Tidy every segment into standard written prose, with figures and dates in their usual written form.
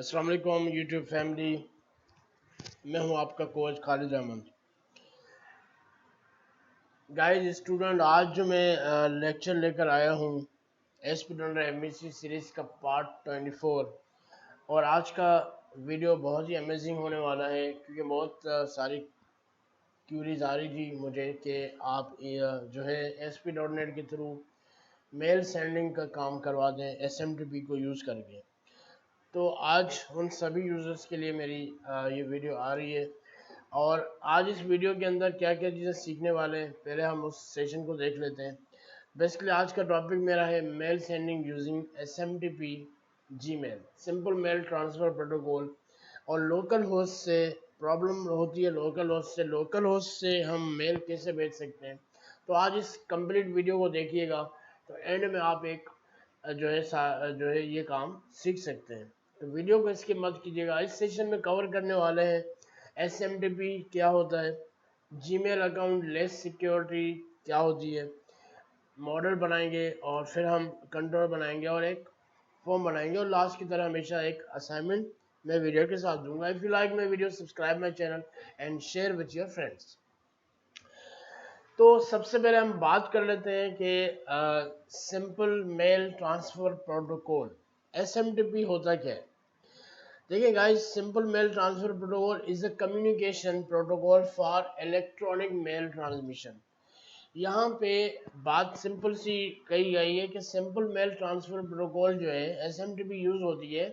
अस्सलाम वालेकुम YouTube family. मैं हूं आपका coach Khalid Ahmad. Guys student, आज जो मैं लेक्चर लेकर आया हूं एमएससी सीरीज़ का पार्ट 24। और आज का वीडियो बहुत ही अमेजिंग होने वाला है क्योंकि बहुत सारी क्यूरीज आ रही थी मुझे कि आप जो है ASP.NET के थ्रू मेल सेंडिंग का काम करवा दें SMTP को यूज़ करके। तो आज उन सभी यूज़र्स के लिए मेरी ये वीडियो आ रही है। और आज इस वीडियो के अंदर क्या क्या चीज़ें सीखने वाले हैं, पहले हम उस सेशन को देख लेते हैं। बेसिकली आज का टॉपिक मेरा है mail sending using SMTP Gmail, simple mail transfer protocol. और लोकल होस्ट से प्रॉब्लम होती है, लोकल होस्ट से हम मेल कैसे भेज सकते हैं। तो आज इस कंप्लीट वीडियो को देखिएगा, तो एंड में आप एक जो है ये काम सीख सकते हैं। तो वीडियो को स्किप मत कीजिएगा। इस सेशन में कवर करने वाले हैं SMTP क्या होता है, जीमेल अकाउंट लेस सिक्योरिटी क्या होती है, मॉडल बनाएंगे और फिर हम कंट्रोल बनाएंगे और एक फॉर्म बनाएंगे, और लास्ट की तरह हमेशा एक असाइनमेंट मैं वीडियो के साथ दूंगा। If you like my video subscribe my channel and share with your friends. तो सबसे पहले हम बात कर लेते हैं कि simple mail transfer protocol SMTP होता क्या है। देखिए guys, simple mail transfer protocol is a communication protocol for electronic mail transmission. यहाँ पे बात सिंपल सी कही गई है कि सिंपल मेल ट्रांसफर प्रोटोकॉल जो है SMTP यूज होती है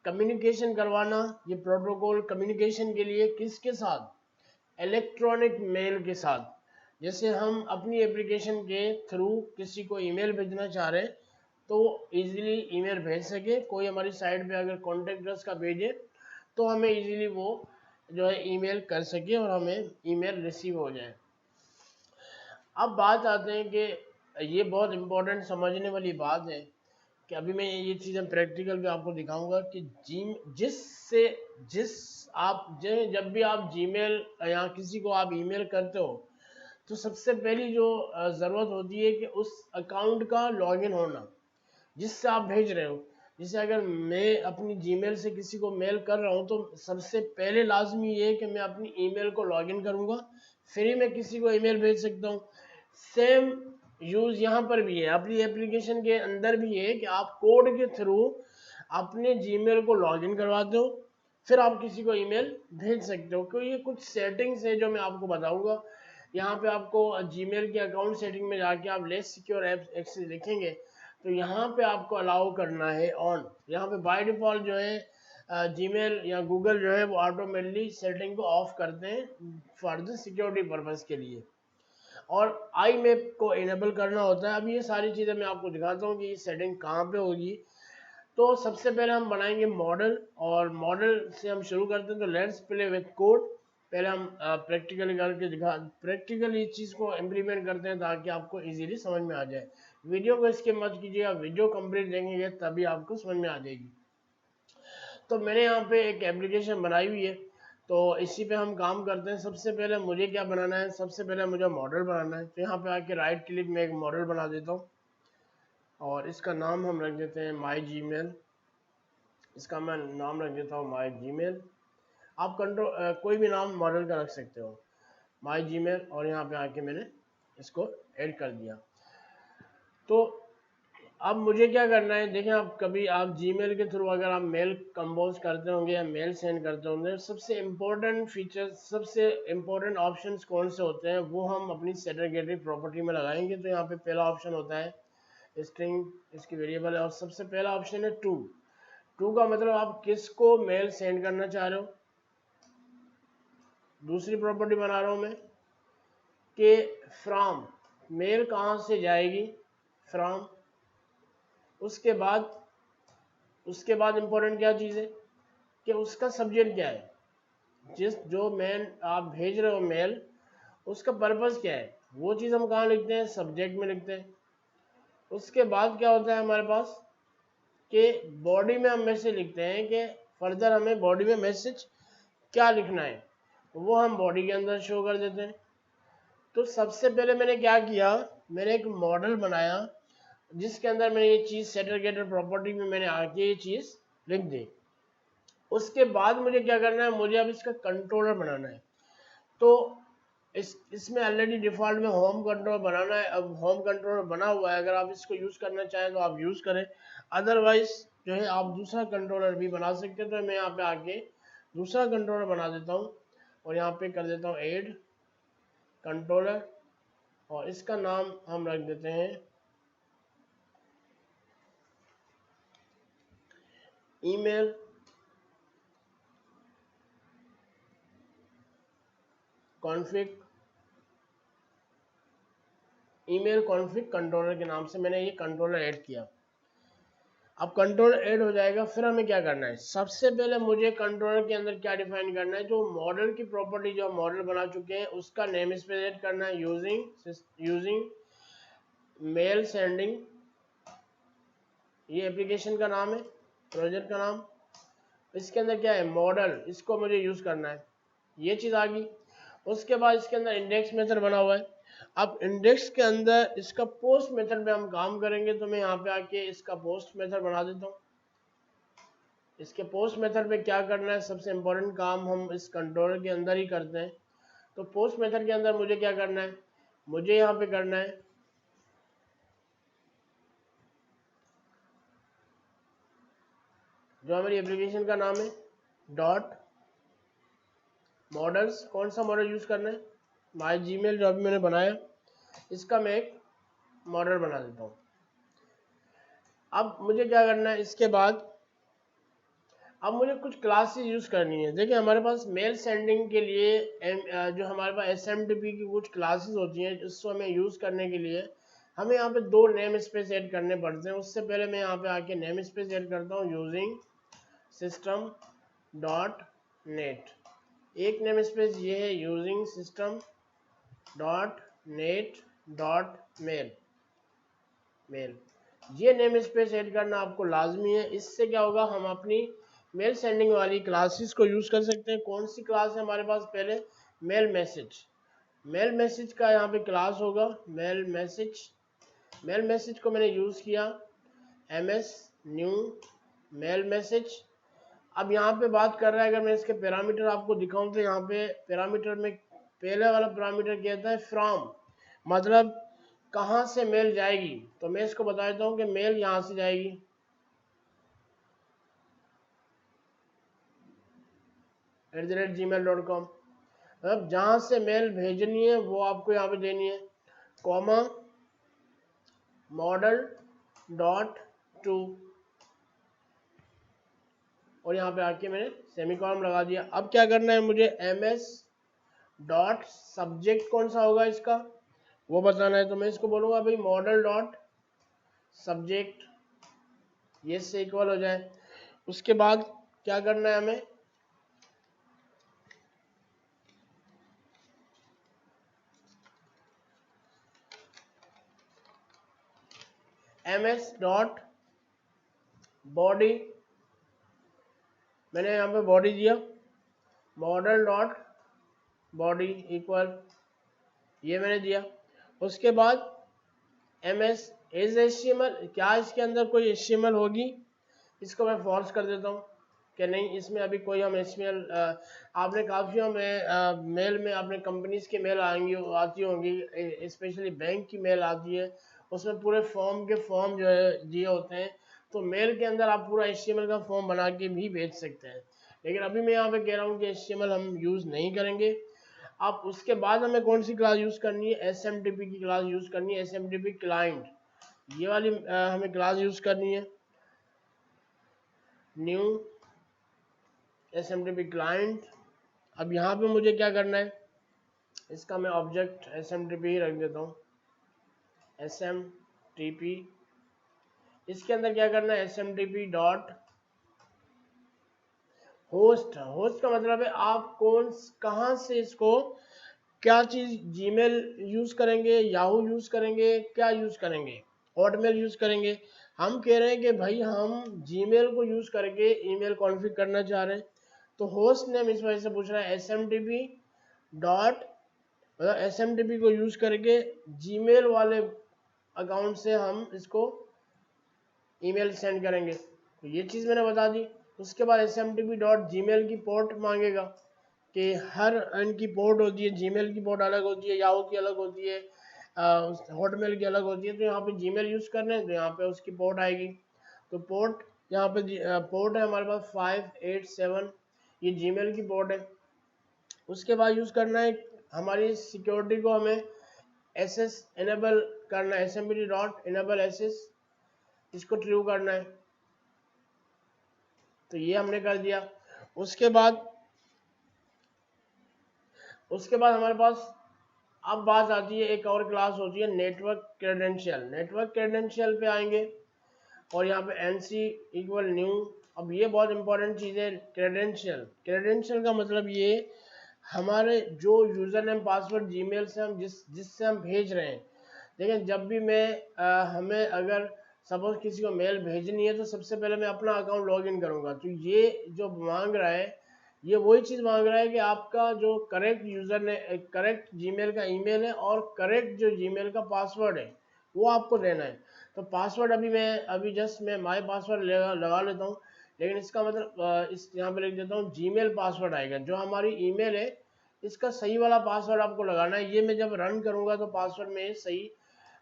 कम्युनिकेशन करवाना। ये प्रोटोकॉल कम्युनिकेशन के लिए किसके साथ, इलेक्ट्रॉनिक मेल के साथ। जैसे हम अपनी एप्लीकेशन के थ्रू किसी को ईमेल भेजना चाह रहे हैं तो इजीली ईमेल भेज सके। कोई हमारी साइट पे अगर कॉन्टेक्ट अस का भेजे तो हमें इजीली वो जो है ईमेल कर सके और हमें ईमेल रिसीव हो जाए। अब बात आते हैं कि ये बहुत इम्पोर्टेंट समझने वाली बात है कि अभी मैं ये चीज़ें प्रैक्टिकल पे आपको दिखाऊंगा कि जिस जब भी आप जीमेल या किसी को आप ईमेल करते हो तो सबसे पहली जो ज़रूरत होती है कि उस अकाउंट का लॉगिन होना जिससे आप भेज रहे हो। जैसे अगर मैं अपनी जीमेल से किसी को मेल कर रहा हूँ तो सबसे पहले लाजमी ये है कि मैं अपनी ईमेल को लॉगिन करूँगा, फिर ही मैं किसी को ईमेल भेज सकता हूँ। सेम यूज़ यहाँ पर भी है, अपनी एप्लीकेशन के अंदर भी है कि आप कोड के थ्रू अपने जीमेल को लॉगिन करवाते हो, फिर आप किसी को ईमेल भेज सकते हो। क्योंकि ये कुछ सेटिंग्स है जो मैं आपको बताऊंगा। यहाँ पे आपको जीमेल के अकाउंट सेटिंग में जाके आप लेस सिक्योर ऐप एक्सेस लिखेंगे तो यहाँ पे आपको अलाउ करना है ऑन। यहाँ पे बाय डिफ़ॉल्ट जो है जीमेल या गूगल जो है वो ऑटोमेटिकली सेटिंग को ऑफ करते हैं फॉर द सिक्योरिटी पर्पज़ के लिए, और आई मैप को इनेबल करना होता है। अब ये सारी चीज़ें मैं आपको दिखाता हूँ कि ये सेटिंग कहाँ पे होगी। तो सबसे पहले हम बनाएंगे मॉडल, और मॉडल से हम शुरू करते हैं। तो लेट्स प्ले विथ कोड। पहले हम प्रैक्टिकली करके प्रैक्टिकली इस चीज़ को इम्प्लीमेंट करते हैं ताकि आपको इजीली समझ में आ जाए। वीडियो को इसके मत कीजिएगा, वीडियो कंप्लीट देखेंगे तभी आपको समझ में आ जाएगी। तो मैंने यहाँ पे एक एप्लीकेशन बनाई हुई है, तो इसी पे हम काम करते हैं। सबसे पहले मुझे क्या बनाना है, सबसे पहले मुझे मॉडल बनाना है। तो यहाँ पे आके राइट क्लिक में एक मॉडल बना देता हूँ और इसका नाम हम रख देते हैं माई जीमेल। इसका मैं नाम रख देता हूँ माई जीमेल। आप कंट्रोल कोई भी नाम मॉडल का रख सकते हो, माई जीमेल। और यहाँ पे आके मैंने इसको ऐड कर दिया। तो अब मुझे क्या करना है, देखें आप कभी आप जीमेल के थ्रू अगर आप मेल कंपोज करते होंगे या मेल सेंड करते होंगे, सबसे इम्पोर्टेंट फीचर्स, सबसे इम्पोर्टेंट ऑप्शंस कौन से होते हैं वो हम अपनी सेग्रीगेटेड प्रॉपर्टी में लगाएंगे। तो यहाँ पे पहला ऑप्शन होता है स्ट्रिंग, इसकी वेरिएबल है, और सबसे पहला ऑप्शन है टू। टू का मतलब आप किसको मेल सेंड करना चाह रहे हो। दूसरी प्रॉपर्टी बना रहा हूँ मैं कि फ्रॉम, मेल कहाँ से जाएगी, फ्रॉम। उसके बाद इंपॉर्टेंट क्या चीज़ है कि उसका सब्जेक्ट क्या है, जो मेल आप भेज रहे हो मेल उसका पर्पस क्या है, वो चीज़ हम कहाँ लिखते हैं, सब्जेक्ट में लिखते हैं। उसके बाद क्या होता है हमारे पास कि बॉडी में हम मैसेज लिखते हैं कि फर्दर हमें बॉडी में मैसेज क्या लिखना है, वो हम बॉडी के अंदर शो कर देते हैं। तो सबसे पहले मैंने क्या किया, मैंने एक मॉडल बनाया जिसके अंदर मैंने ये चीज़ सेग्रीगेटेड प्रॉपर्टी में मैंने आके ये चीज़ लिख दी। उसके बाद मुझे क्या करना है, मुझे अब इसका कंट्रोलर बनाना है। तो इसमें ऑलरेडी डिफ़ॉल्ट में होम कंट्रोलर बनाना है। अब होम कंट्रोलर बना हुआ है, अगर आप इसको यूज़ करना चाहें तो आप यूज़ करें, अदरवाइज जो है आप दूसरा कंट्रोलर भी बना सकते हैं। तो मैं यहाँ पे आके दूसरा कंट्रोलर बना देता हूँ और यहाँ पे कर देता हूँ ऐड कंट्रोलर, और इसका नाम हम रख देते हैं email config, email config controller के नाम से मैंने ये कंट्रोलर ऐड किया। अब कंट्रोलर ऐड हो जाएगा, फिर हमें क्या करना है, सबसे पहले मुझे कंट्रोलर के अंदर क्या डिफाइन करना है, जो मॉडल की प्रॉपर्टी जो मॉडल बना चुके हैं उसका नेम स्पेस ऐड करना है, यूजिंग मेल सेंडिंग, ये एप्लीकेशन का नाम है, प्रोजेक्ट का नाम। इसके अंदर क्या है, मॉडल, इसको मुझे यूज करना है, ये चीज आ गई। उसके बाद इसके अंदर इंडेक्स मेथड बना हुआ है। अब इंडेक्स के अंदर इसका पोस्ट मेथड में हम काम करेंगे, तो मैं यहाँ पे आके इसका पोस्ट मेथड बना देता हूँ। इसके पोस्ट मेथड में क्या करना है, सबसे इंपॉर्टेंट काम हम इस कंट्रोलर के अंदर ही करते हैं। तो पोस्ट मेथड के अंदर मुझे क्या करना है, मुझे यहाँ पे करना है जो हमारी एप्लीकेशन का नाम है डॉट मॉडल्स, कौन सा मॉडल यूज करना है, माई जीमेल जो अभी मैंने बनाया, इसका मैं एक मॉडल बना देता हूँ। अब मुझे क्या करना है, इसके बाद अब मुझे कुछ क्लासेस यूज करनी है। देखिए हमारे पास मेल सेंडिंग के लिए जो हमारे पास SMTP की कुछ क्लासेस होती हैं, जिसको हमें यूज करने के लिए हमें यहाँ पे दो नेम स्पेस ऐड करने पड़ते हैं। उससे पहले मैं यहाँ पे आके नेम स्पेस ऐड करता हूँ यूजिंग सिस्टम डॉट नेट। एक नेम स्पेस ये है using system dot net dot mail, ये नेम स्पेस ऐड करना आपको लाजमी है। इससे क्या होगा, हम अपनी मेल सेंडिंग वाली क्लासेस को यूज कर सकते हैं। कौन सी क्लास है हमारे पास, पहले मेल मैसेज, मेल मैसेज का यहाँ पे क्लास होगा मेल मैसेज। मेल मैसेज को मैंने यूज किया MS न्यू मेल मैसेज। अब यहाँ पे बात कर रहा है, अगर मैं इसके पैरामीटर आपको दिखाऊं तो यहाँ पे पैरामीटर में पहले वाला पैरामीटर कहता है फ्रॉम, मतलब कहाँ से मेल जाएगी। तो मैं इसको बता देता हूँ कि मेल यहाँ से जाएगी @gmail.com। मतलब जहाँ से मेल भेजनी है वो आपको यहाँ पे देनी है, कॉमा मॉडल डॉट टू, और यहाँ पे आके मैंने सेमीकोलन लगा दिया। अब क्या करना है मुझे, MS डॉट सब्जेक्ट कौन सा होगा इसका वो बताना है। तो मैं इसको बोलूँगा भाई मॉडल डॉट सब्जेक्ट, ये से इक्वल हो जाए। उसके बाद क्या करना है हमें, MS डॉट बॉडी, मैंने यहाँ पे बॉडी दिया, मॉडल डॉट बॉडी इक्वल, ये मैंने दिया। उसके बाद MS इज HTML, क्या इसके अंदर कोई HTML होगी, इसको मैं फॉल्स कर देता हूँ कि नहीं, इसमें अभी कोई हम HTML आपने काफ़ी हमें मेल में अपने कंपनीज की मेल आएंगी आती होंगी, स्पेशली बैंक की मेल आती है, उसमें पूरे फॉर्म के फॉर्म जो है दिए होते हैं। तो मेल के अंदर आप पूरा HTML का फॉर्म बना के भी भेज सकते हैं, लेकिन अभी मैं यहाँ पे कह रहा हूँ कि HTML हम यूज़ नहीं करेंगे। अब उसके बाद हमें कौन सी क्लास यूज़ करनी है, SMTP की क्लास यूज़ करनी है, SMTP क्लाइंट, ये वाली हमें क्लास यूज़ करनी है, न्यू SMTP क्लाइंट। अब यहाँ पे मुझे क्या करना है, इसका मैं ऑब्जेक्ट SMTP ही रख देता हूँ, SMTP। इसके अंदर क्या करना है, SMTP डॉट होस्ट, होस्ट का मतलब है आप कहाँ से इसको, क्या चीज़, जीमेल यूज़ करेंगे, याहू यूज़ करेंगे, क्या यूज़ करेंगे, हॉटमेल यूज़ करेंगे। हम कह रहे हैं कि भाई हम जीमेल को यूज़ करके ईमेल कॉन्फ़िगर करना चाह रहे हैं, तो होस्ट नेम इस वजह से पूछ रहा है SMTP डॉट, मतलब SMTP को यूज़ करके जीमेल वाले अकाउंट से हम इसको ईमेल सेंड करेंगे। तो ये चीज़ मैंने बता दी। उसके बाद smtp.gmail की पोर्ट मांगेगा कि हर इनकी पोर्ट होती है, जीमेल की पोर्ट अलग होती है, याहू की अलग होती है, हॉटमेल की अलग होती है। तो यहाँ पे जीमेल यूज़ कर रहे हैं तो यहाँ पे उसकी पोर्ट आएगी। तो पोर्ट यहाँ पे पोर्ट है हमारे पास 587, ये जीमेल की पोर्ट है। उसके बाद यूज़ करना है हमारी सिक्योरिटी को, हमें SS इनेबल करना है, smpt.enable SS, इसको ट्रू करना है। तो ये हमने कर दिया। उसके बाद हमारे पास अब बात आती है, एक और क्लास होती है नेटवर्क क्रेडेंशियल। नेटवर्क क्रेडेंशियल पे आएंगे और यहाँ पे NC इक्वल न्यू। अब ये बहुत इंपॉर्टेंट चीज़ है, क्रेडेंशियल का मतलब ये हमारे जो यूज़र नेम पासवर्ड जीमेल से हम जिससे हम भेज रहे हैं। लेकिन जब भी हमें अगर सपोज किसी को मेल भेजनी है तो सबसे पहले मैं अपना अकाउंट लॉगिन करूँगा। तो ये जो मांग रहा है, ये वही चीज़ मांग रहा है कि आपका जो करेक्ट यूज़र ने करेक्ट जीमेल का ईमेल है और करेक्ट जो जीमेल का पासवर्ड है वो आपको देना है। तो पासवर्ड अभी जस्ट मैं माय पासवर्ड लगा लेता हूँ, लेकिन इसका मतलब इस यहाँ पे लिख देता हूँ जीमेल पासवर्ड आएगा। जो हमारी ईमेल है इसका सही वाला पासवर्ड आपको लगाना है। ये मैं जब रन करूँगा तो पासवर्ड में सही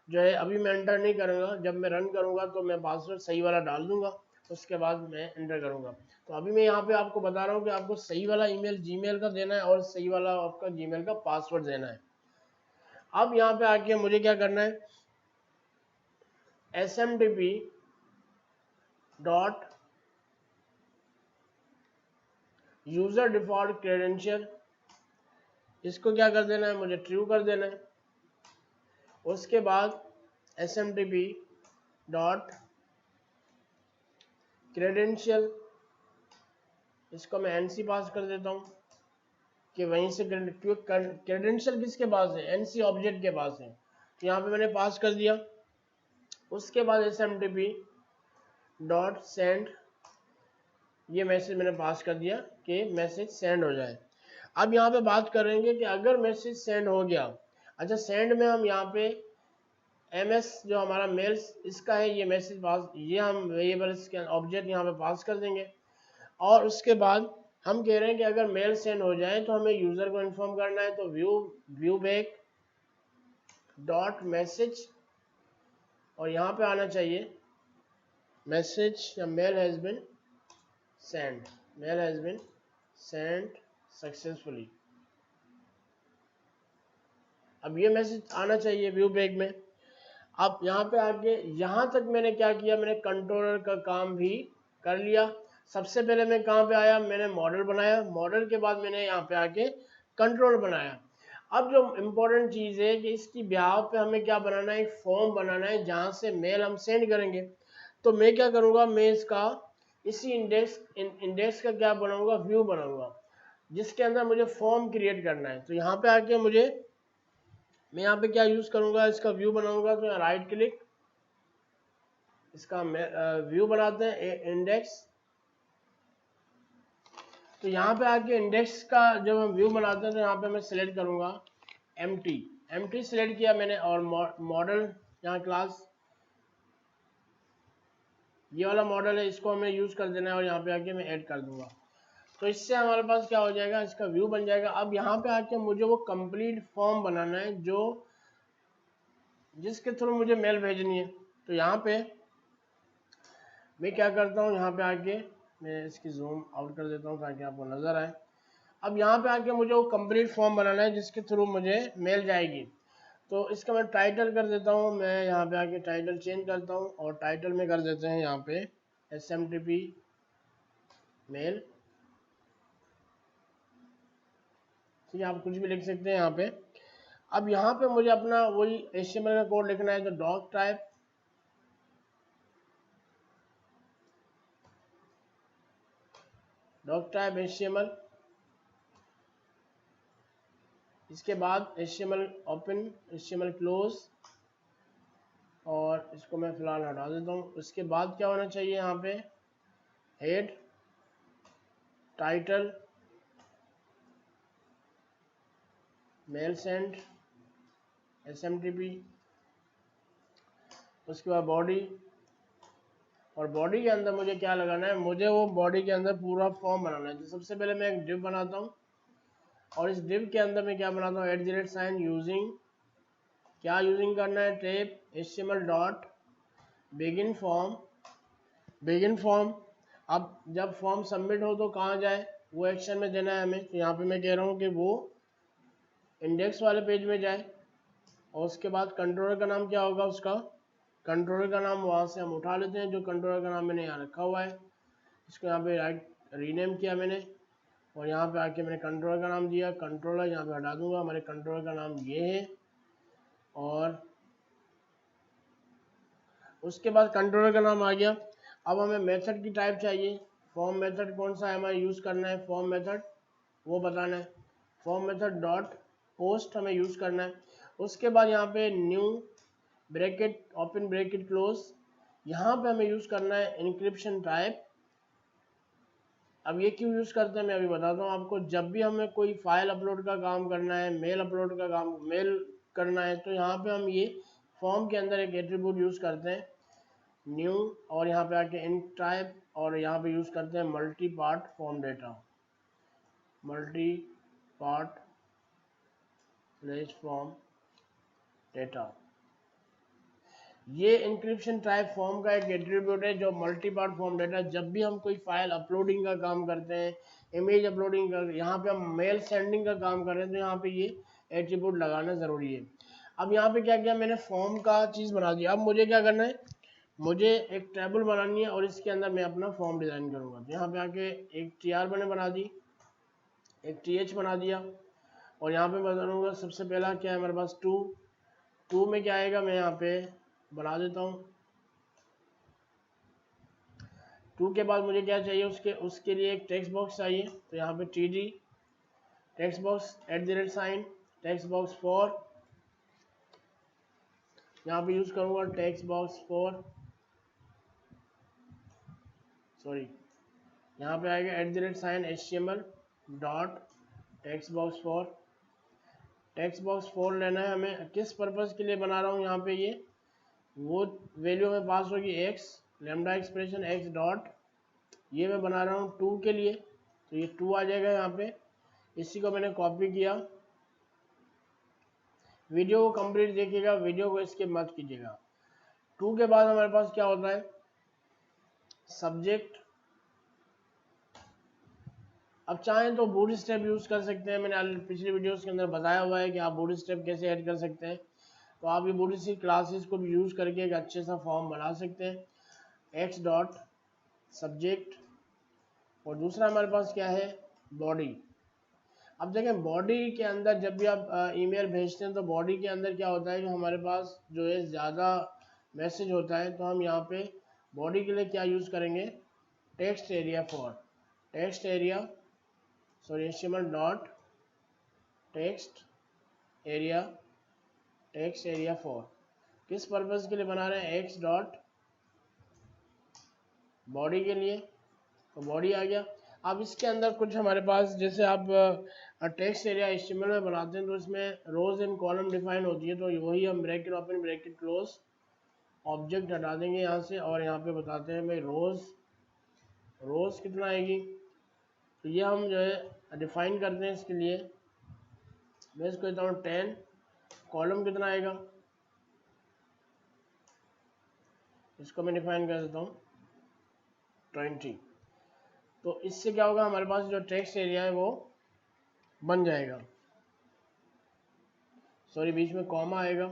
जो है, अभी मैं एंटर नहीं करूँगा, जब मैं रन करूँगा तो मैं पासवर्ड सही वाला डाल दूंगा, उसके बाद मैं एंटर करूँगा। तो अभी मैं यहाँ पे आपको बता रहा हूँ कि आपको सही वाला ईमेल जीमेल का देना है और सही वाला आपका जीमेल का पासवर्ड देना है। अब यहाँ पे आके मुझे क्या करना है, smtp dot user default credential, इसको क्या कर देना है, मुझे ट्रू कर देना है। उसके बाद smtp डॉट क्रेडेंशियल, इसको मैं NC पास कर देता हूँ कि वहीं से क्रेडेंशियल किसके पास है, NC ऑब्जेक्ट के पास है। तो यहाँ पे मैंने पास कर दिया। उसके बाद smtp डॉट सेंड, ये मैसेज मैंने पास कर दिया कि मैसेज सेंड हो जाए। अब यहाँ पे बात करेंगे कि अगर मैसेज सेंड हो गया, अच्छा सेंड में हम यहाँ पे MS जो हमारा मेल्स इसका है, ये मैसेज पास, ये हम वेरिएबल इसके ऑब्जेक्ट यहाँ पे पास कर देंगे। और उसके बाद हम कह रहे हैं कि अगर मेल सेंड हो जाए तो हमें यूज़र को इन्फॉर्म करना है। तो व्यू बैक डॉट मैसेज, और यहाँ पे आना चाहिए मैसेज या mail has been send successfully. अब ये मैसेज आना चाहिए व्यू बैक में। अब यहाँ पे आके यहाँ तक मैंने क्या किया, मैंने कंट्रोलर का काम भी कर लिया। सबसे पहले मैं कहाँ पे आया, मैंने मॉडल बनाया, मॉडल के बाद मैंने यहाँ पे आके कंट्रोल बनाया। अब जो इम्पोर्टेंट चीज़ है कि इसकी ब्याह पे हमें क्या बनाना है, एक फॉर्म बनाना है जहाँ से मेल हम सेंड करेंगे। तो मैं क्या करूँगा, मैं इसका इसी इंडेक्स का क्या बनाऊँगा, व्यू बनाऊँगा, जिसके अंदर मुझे फॉर्म क्रिएट करना है। तो यहाँ पे आके मैं यहाँ पे क्या यूज़ करूँगा, इसका व्यू बनाऊँगा। तो यहाँ राइट क्लिक, इसका व्यू बनाते हैं इंडेक्स। तो यहाँ पे आके इंडेक्स का जब हम व्यू बनाते हैं तो यहाँ पे मैं सिलेक्ट करूँगा एम्प्टी सिलेक्ट किया मैंने, और मॉडल यहाँ क्लास ये वाला मॉडल है, इसको हमें यूज़ कर देना है और यहाँ पे आके मैं ऐड कर दूंगा। तो इससे हमारे पास क्या हो जाएगा, इसका व्यू बन जाएगा। अब यहाँ पे आके मुझे वो कंप्लीट फॉर्म बनाना है जो जिसके थ्रू मुझे मेल भेजनी है। तो यहाँ पे मैं क्या करता हूँ, यहाँ पे आके मैं इसकी जूम आउट कर देता हूँ ताकि आपको नज़र आए। अब यहाँ पे आके मुझे वो कंप्लीट फॉर्म बनाना है जिसके थ्रू मुझे मेल जाएगी। तो इसका मैं टाइटल कर देता हूँ, मैं यहाँ पे आके टाइटल चेंज करता हूँ और टाइटल में कर देते हैं यहाँ पे SMTP मेल। ठीक है, आप कुछ भी लिख सकते हैं यहाँ पे। अब यहाँ पे मुझे अपना वही HTML का कोड लिखना है। तो डॉक टाइप HTML, इसके बाद HTML ओपन, HTML क्लोज, और इसको मैं फिलहाल हटा देता हूँ। उसके बाद क्या होना चाहिए, यहाँ पे head title mail send SMTP, उसके बाद बॉडी और बॉडी के अंदर मुझे क्या लगाना है, मुझे वो बॉडी के अंदर पूरा फॉर्म बनाना है। तो सबसे पहले मैं एक डिव बनाता हूँ और इस डिव के अंदर मैं क्या बनाता हूँ, @ यूजिंग, क्या यूजिंग करना है, tape HTML dot begin form, begin form. अब जब फॉर्म सबमिट हो तो कहाँ जाए, वो एक्शन में देना है हमें। तो यहाँ पे मैं कह रहा हूँ कि वो इंडेक्स वाले पेज में जाए और उसके बाद कंट्रोलर का नाम क्या होगा उसका, कंट्रोलर का नाम वहाँ से हम उठा लेते हैं, जो कंट्रोलर का नाम मैंने यहाँ रखा हुआ है। इसको यहाँ पे राइट रीनेम किया मैंने और यहाँ पे आके मैंने कंट्रोलर का नाम दिया। कंट्रोलर यहाँ पे हटा दूंगा, हमारे कंट्रोलर का नाम ये है। और उसके बाद कंट्रोलर का नाम आ गया। अब हमें मेथड की टाइप चाहिए, फॉर्म मेथड कौन सा है हमें यूज़ करना है, फॉर्म मेथड वो बताना है। फॉर्म मेथड डॉट पोस्ट हमें यूज़ करना है। उसके बाद यहाँ पे new bracket open bracket close, यहाँ पे हमें यूज़ करना है इंक्रिप्शन टाइप। अब ये क्यों यूज़ करते हैं मैं अभी बताता हूँ आपको। जब भी हमें कोई फाइल अपलोड का काम करना है, मेल अपलोड का काम, मेल करना है, तो यहाँ पे हम ये फॉर्म के अंदर एक एट्रीब्यूट यूज़ करते हैं न्यू, और यहाँ पे आके इन टाइप, और यहाँ पे यूज़ करते हैं multi part form data, multi part slash form data. ये इंक्रिप्शन टाइप फॉर्म का एक एट्रीब्यूट है जो मल्टी पार्ट फॉर्म डेटा, जब भी हम कोई फाइल अपलोडिंग का काम करते हैं, इमेज अपलोडिंग का, यहाँ पे हम मेल सेंडिंग का काम कर रहे हैं, तो यहाँ पे ये एट्रीब्यूट लगाना ज़रूरी है। अब यहाँ पे क्या किया मैंने, फॉर्म का चीज़ बना दिया। अब मुझे क्या करना है, मुझे एक टेबल बनानी है और इसके अंदर मैं अपना फॉर्म डिज़ाइन करूँगा। तो यहाँ पे आके एक TR मैंने बना दी, एक TH बना दिया और यहाँ पे मैं बनाऊँगा सबसे पहला क्या है हमारे पास, टू में क्या आएगा, मैं यहाँ पे बना देता हूँ। टू के बाद मुझे क्या चाहिए, उसके लिए एक टेक्स्ट बॉक्स चाहिए। तो यहाँ पे TD text box @ text box 4, यहाँ पे यूज़ करूँगा टेक्स्ट बॉक्स 4, सॉरी, यहाँ पे आएगा @ HTML dot text box 4। Text box 4 लेना है हमें, किस पर्पज़ के लिए बना रहा हूँ, यहाँ पे ये वो वैल्यू में पास होगी x, lambda expression x dot, ये मैं बना रहा हूँ 2 के लिए। तो ये 2 आ जाएगा यहाँ पे। इसी को मैंने कॉपी किया। वीडियो को कंप्लीट देखिएगा, वीडियो को स्किप मत कीजिएगा। 2 के बाद हमारे पास क्या होता है, सब्जेक्ट। अब चाहें तो बूटस्ट्रैप यूज़ कर सकते हैं, मैंने पिछली वीडियोस के अंदर बताया हुआ है कि आप बूटस्ट्रैप कैसे ऐड कर सकते हैं। तो आप ये बूटस्ट्रैप क्लासेस को भी यूज़ करके एक अच्छे सा फॉर्म बना सकते हैं। x डॉट सब्जेक्ट, और दूसरा हमारे पास क्या है, बॉडी। अब देखें बॉडी के अंदर जब भी आप ईमेल भेजते हैं तो बॉडी के अंदर क्या होता है कि हमारे पास जो है ज़्यादा मैसेज होता है। तो हम यहाँ पे बॉडी के लिए क्या यूज़ करेंगे, text area for, text area, sorry HTML dot text area for, किस पर्पज़ के लिए बना रहे हैं, x डॉट बॉडी के लिए। तो बॉडी आ गया। अब इसके अंदर कुछ हमारे पास, जैसे आप टेक्स्ट एरिया HTML में बनाते हैं तो इसमें रोज एंड कॉलम डिफाइन होती है। तो वही हम bracket open bracket close object हटा देंगे यहाँ से, और यहाँ पे बताते हैं भाई रोज कितना आएगी। तो ये हम जो है डिफाइन करते हैं। इसके लिए मैं इसको देता हूँ 10, कॉलम कितना आएगा इसको मैं डिफाइन कर देता हूँ 20। तो इससे क्या होगा, हमारे पास जो टेक्स्ट एरिया है वो बन जाएगा। सॉरी, बीच में कॉमा आएगा।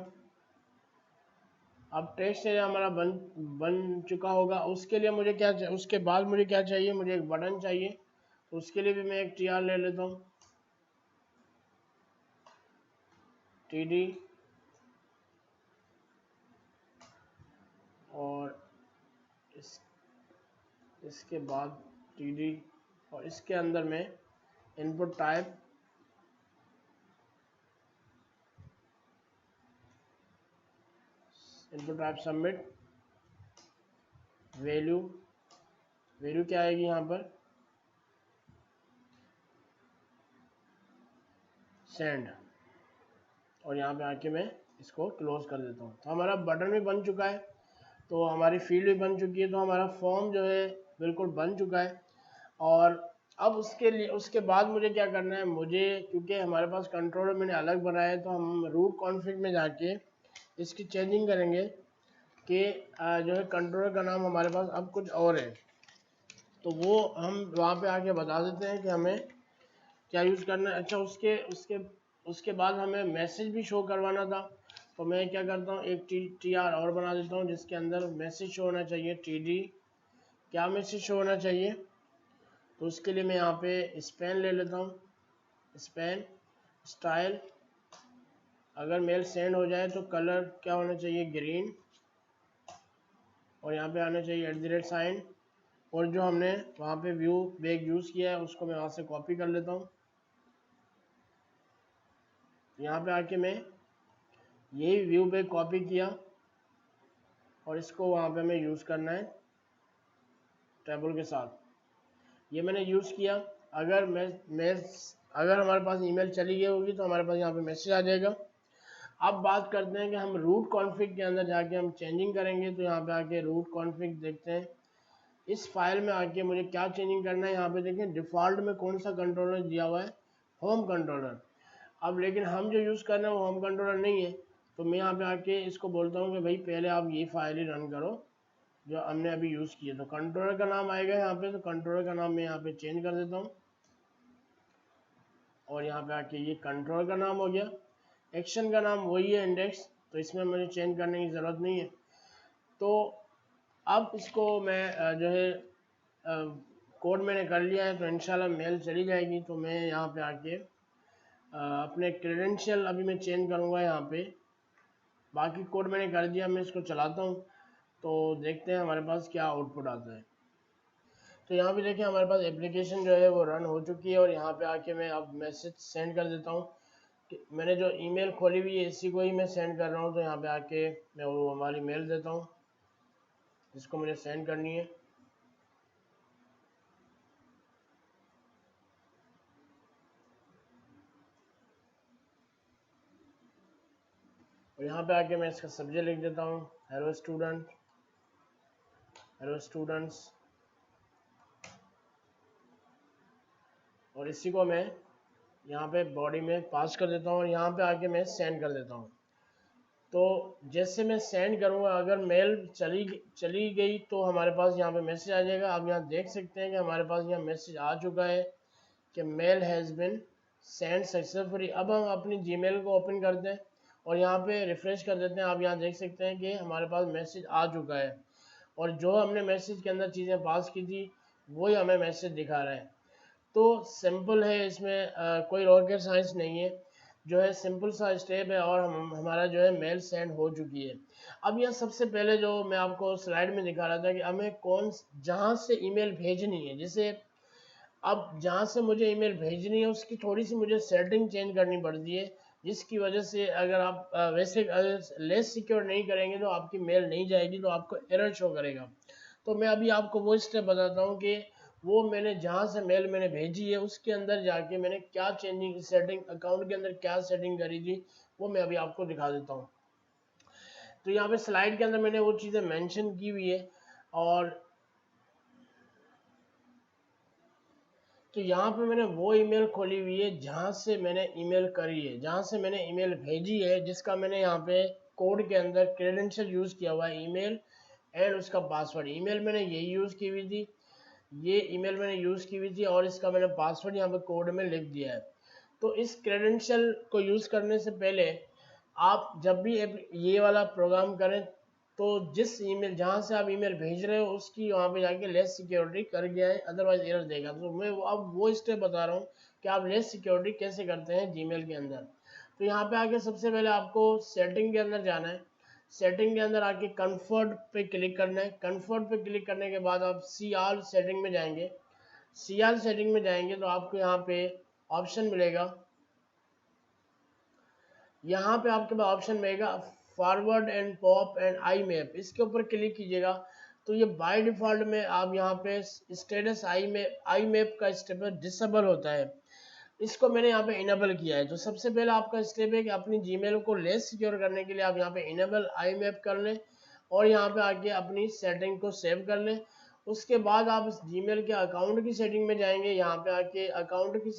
अब टेक्स्ट एरिया हमारा बन चुका होगा। उसके लिए मुझे क्या चाहिए, उसके बाद मुझे क्या चाहिए, मुझे एक बटन चाहिए। तो उसके लिए भी मैं एक TR ले लेता हूँ, TD, और इसके बाद TD, और इसके अंदर में इनपुट टाइप सबमिट, वैल्यू क्या आएगी यहाँ पर, सेंड, और यहाँ पे आके मैं इसको क्लोज कर देता हूँ। तो हमारा बटन भी बन चुका है। तो हमारी फील्ड भी बन चुकी है, तो हमारा फॉर्म जो है बिल्कुल बन चुका है। और अब उसके लिए उसके बाद मुझे क्या करना है, मुझे क्योंकि हमारे पास कंट्रोलर मैंने अलग बनाया है, तो हम रूट कॉन्फ़िग में जाके इसकी चेंजिंग करेंगे कि जो है कंट्रोलर का नाम हमारे पास अब कुछ और है। तो वो हम वहाँ पे आके बता देते हैं कि हमें क्या यूज़ करना है। अच्छा, उसके उसके उसके बाद हमें मैसेज भी शो करवाना था, तो मैं क्या करता हूँ, एक टी आर और बना देता हूँ जिसके अंदर मैसेज शो होना चाहिए। टी डी क्या मैसेज शो होना चाहिए, तो उसके लिए मैं यहाँ पे स्पैन ले लेता हूँ। स्पैन स्टाइल, अगर मेल सेंड हो जाए तो कलर क्या होना चाहिए, ग्रीन, और यहाँ पे आना चाहिए @साइन। और जो हमने वहाँ पे व्यू बैग यूज़ किया है उसको मैं वहाँ से कॉपी कर लेता हूँ। यहाँ पे आके मैं यही व्यू बैग कॉपी किया और इसको वहाँ पे हमें यूज़ करना है टेबल के साथ। ये मैंने यूज़ किया। अगर मैं अगर हमारे पास ईमेल चली गई होगी तो हमारे पास यहाँ पे मैसेज आ जाएगा। अब बात करते हैं कि हम रूट कॉन्फ़िग के अंदर जाके हम चेंजिंग करेंगे। तो यहाँ पे आके रूट कॉन्फ़िग देखते हैं, इस फाइल में आके मुझे क्या चेंजिंग करना है। यहाँ पे देखें डिफ़ॉल्ट में कौन सा कंट्रोलर दिया हुआ है, होम कंट्रोलर। अब लेकिन हम जो यूज़ कर रहे हैं वो होम कंट्रोलर नहीं है, तो मैं यहाँ पे आके इसको बोलता हूँ कि भाई पहले आप ये फाइल ही रन करो जो हमने अभी यूज़ किया। तो कंट्रोलर का नाम आएगा यहाँ पे, तो कंट्रोलर का नाम मैं यहाँ पे चेंज कर देता हूँ और यहाँ पे आके ये कंट्रोलर का नाम हो गया। एक्शन का नाम वही है इंडेक्स, तो इसमें मुझे चेंज करने की ज़रूरत नहीं है। तो अब इसको मैं जो है कोड मैंने कर लिया है, तो इंशाल्लाह मेल चली जाएगी। तो मैं यहाँ पे आके अपने क्रेडेंशियल अभी मैं चेंज करूँगा यहाँ पे। बाकी कोड मैंने कर दिया, मैं इसको चलाता हूँ तो देखते हैं हमारे पास क्या आउटपुट आता है। तो यहाँ पे देखिए हमारे पास एप्लीकेशन जो है वो रन हो चुकी है और यहाँ पे आके मैं अब मैसेज सेंड कर देता हूँ कि मैंने जो ईमेल खोली हुई है इसी को ही मैं सेंड कर रहा हूँ। तो यहाँ पे आके मैं वो हमारी मेल देता हूँ जिसको मुझे सेंड करनी है। और यहाँ पे आके मैं इसका सब्जेक्ट लिख देता हूँ हेलो स्टूडेंट, हेलो स्टूडेंट्स, और इसी को मैं यहाँ पे बॉडी में पास कर देता हूँ और यहाँ पे आके मैं सेंड कर देता हूँ। तो जैसे मैं सेंड करूँगा, अगर मेल चली गई तो हमारे पास यहाँ पे मैसेज आ जाएगा। आप यहाँ देख सकते हैं कि हमारे पास यहाँ मैसेज आ चुका है कि mail has been send successfully. अब हम अपनी जीमेल को ओपन करते हैं और यहाँ पे रिफ़्रेश कर देते हैं। आप यहाँ देख सकते हैं कि हमारे पास मैसेज आ चुका है और जो हमने मैसेज के अंदर चीज़ें पास की थी वही हमें मैसेज दिखा रहा है। तो सिंपल है, इसमें कोई रॉकेट साइंस नहीं है, जो है सिंपल सा स्टेप है और हमारा जो है मेल सेंड हो चुकी है। अब यह सबसे पहले जो मैं आपको स्लाइड में दिखा रहा था कि हमें जहाँ से ईमेल भेजनी है, जैसे अब जहाँ से मुझे ईमेल भेजनी है उसकी थोड़ी सी मुझे सेटिंग चेंज करनी पड़ती है, जिसकी वजह से अगर आप वैसे लेस सिक्योर नहीं करेंगे तो आपकी मेल नहीं जाएगी, तो आपको एरर शो करेगा। तो मैं अभी आपको वो स्टेप बताता हूँ कि वो मैंने जहाँ से मेल मैंने भेजी है उसके अंदर जाके मैंने क्या चेंजिंग सेटिंग अकाउंट के अंदर क्या सेटिंग करी थी, वो मैं अभी आपको दिखा देता हूँ। तो यहाँ पे स्लाइड के अंदर मैंने वो चीज़ें मेंशन की हुई है। और तो यहाँ पे मैंने वो ईमेल खोली हुई है जहाँ से मैंने ईमेल करी है, जहाँ से मैंने ईमेल भेजी है, जिसका मैंने यहाँ पे कोड के अंदर क्रेडेंशियल यूज़ किया हुआ है, ईमेल एंड उसका पासवर्ड। ईमेल मैंने यही यूज़ की हुई थी, ये ईमेल मैंने यूज़ की हुई थी और इसका मैंने पासवर्ड यहाँ पे कोड में लिख दिया है। तो इस क्रेडेंशियल को यूज़ करने से पहले आप जब भी ये वाला प्रोग्राम करें तो जिस ईमेल जहाँ से आप ईमेल भेज रहे हो उसकी वहाँ पे जाके लेस सिक्योरिटी कर गया है, अदरवाइज एरर देगा। तो मैं अब वो स्टेप बता रहा हूँ कि आप लेस सिक्योरिटी कैसे करते हैं जीमेल के अंदर। तो यहाँ पे आके सबसे पहले आपको सेटिंग के अंदर जाना है। सेटिंग के अंदर आके कंफर्ट पे क्लिक करना है। कंफर्ट पे क्लिक करने के बाद आप CR सेटिंग में जाएंगे। CR सेटिंग में जाएंगे तो आपको यहाँ पे ऑप्शन मिलेगा, यहाँ पे आपके पास ऑप्शन मिलेगा forward and pop and I map, इसके ऊपर क्लिक कीजिएगा। तो ये बाय डिफ़ॉल्ट में आप यहाँ पे स्टेटस आई मैप का स्टेप डिसेबल होता है, इसको मैंने यहाँ पे इनेबल किया है। तो सबसे पहले आपका स्टेप है कि अपनी जीमेल को लेस सिक्योर करने के लिए आप यहाँ पे इनेबल आई मैप कर लें और यहाँ पे आके अपनी सेटिंग को सेव कर लें। उसके बाद आप इस जीमेल के अकाउंट की सेटिंग में जाएंगे। यहाँ पे आके अकाउंट की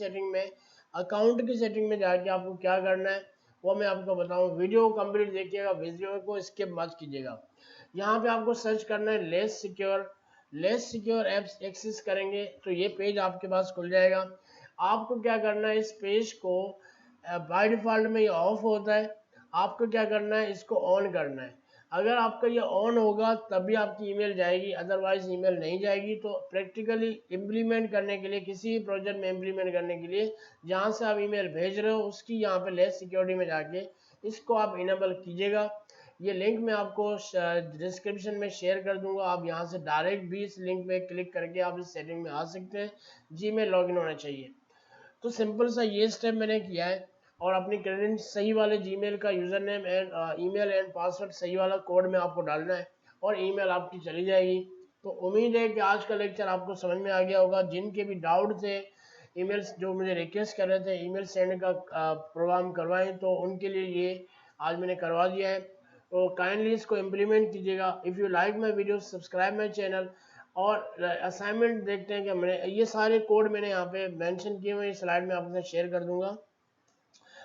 सेटिंग में जाके आपको क्या करना है वो मैं आपको बताऊँ। वीडियो को कंप्लीट देखिएगा, वीडियो को स्किप मत कीजिएगा। यहाँ पे आपको सर्च करना है लेस सिक्योर एप्स एक्सेस करेंगे तो ये पेज आपके पास खुल जाएगा। आपको क्या करना है, इस पेज को बाय डिफ़ॉल्ट में ये ऑफ होता है, आपको क्या करना है, इसको ऑन करना है। अगर आपका ये ऑन होगा तभी आपकी ईमेल जाएगी, अदरवाइज ईमेल नहीं जाएगी। तो प्रैक्टिकली इम्प्लीमेंट करने के लिए, किसी भी प्रोजेक्ट में इम्प्लीमेंट करने के लिए जहाँ से आप ईमेल भेज रहे हो उसकी यहाँ पे लेस सिक्योरिटी में जाके इसको आप इनेबल कीजिएगा। ये लिंक मैं आपको डिस्क्रिप्शन में शेयर कर दूंगा। आप यहाँ से डायरेक्ट भी इस लिंक पे क्लिक करके आप इस सेटिंग में आ सकते हैं। जीमेल लॉगिन होना चाहिए। तो सिंपल सा ये स्टेप मैंने किया है और अपनी क्रेडेंट सही वाले जीमेल का user name and email and password सही वाला कोड में आपको डालना है और ईमेल आपकी चली जाएगी। तो उम्मीद है कि आज का लेक्चर आपको समझ में आ गया होगा। जिनके भी डाउट थे, ईमेल्स जो मुझे रिक्वेस्ट कर रहे थे ईमेल सेंड का प्रोग्राम करवाएं, तो उनके लिए ये आज मैंने करवा दिया है। तो काइंडली इसको इम्प्लीमेंट कीजिएगा। If you like my video subscribe my channel. और असाइनमेंट देखते हैं कि मैंने ये सारे कोड मैंने यहाँ पे मेंशन किए हुए स्लाइड में आपके साथ शेयर कर दूंगा।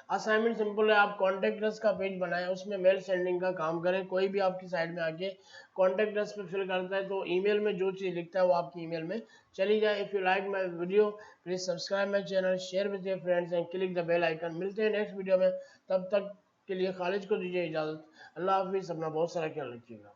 असाइनमेंट सिंपल है, आप कॉन्टैक्ट अस का पेज बनाएं, उसमें मेल सेंडिंग का काम करें। कोई भी आपकी साइड में आके कॉन्टैक्ट अस पे फिल करता है तो ईमेल में जो चीज़ लिखता है वो आपकी ईमेल में चली जाए। If you like my video please subscribe my channel, share with your friends and click the bell icon. मिलते हैं नेक्स्ट वीडियो में, तब तक के लिए खालिद को दीजिए इजाज़त। अल्लाह हाफिज़, अपना बहुत सारा ख्याल रखिएगा।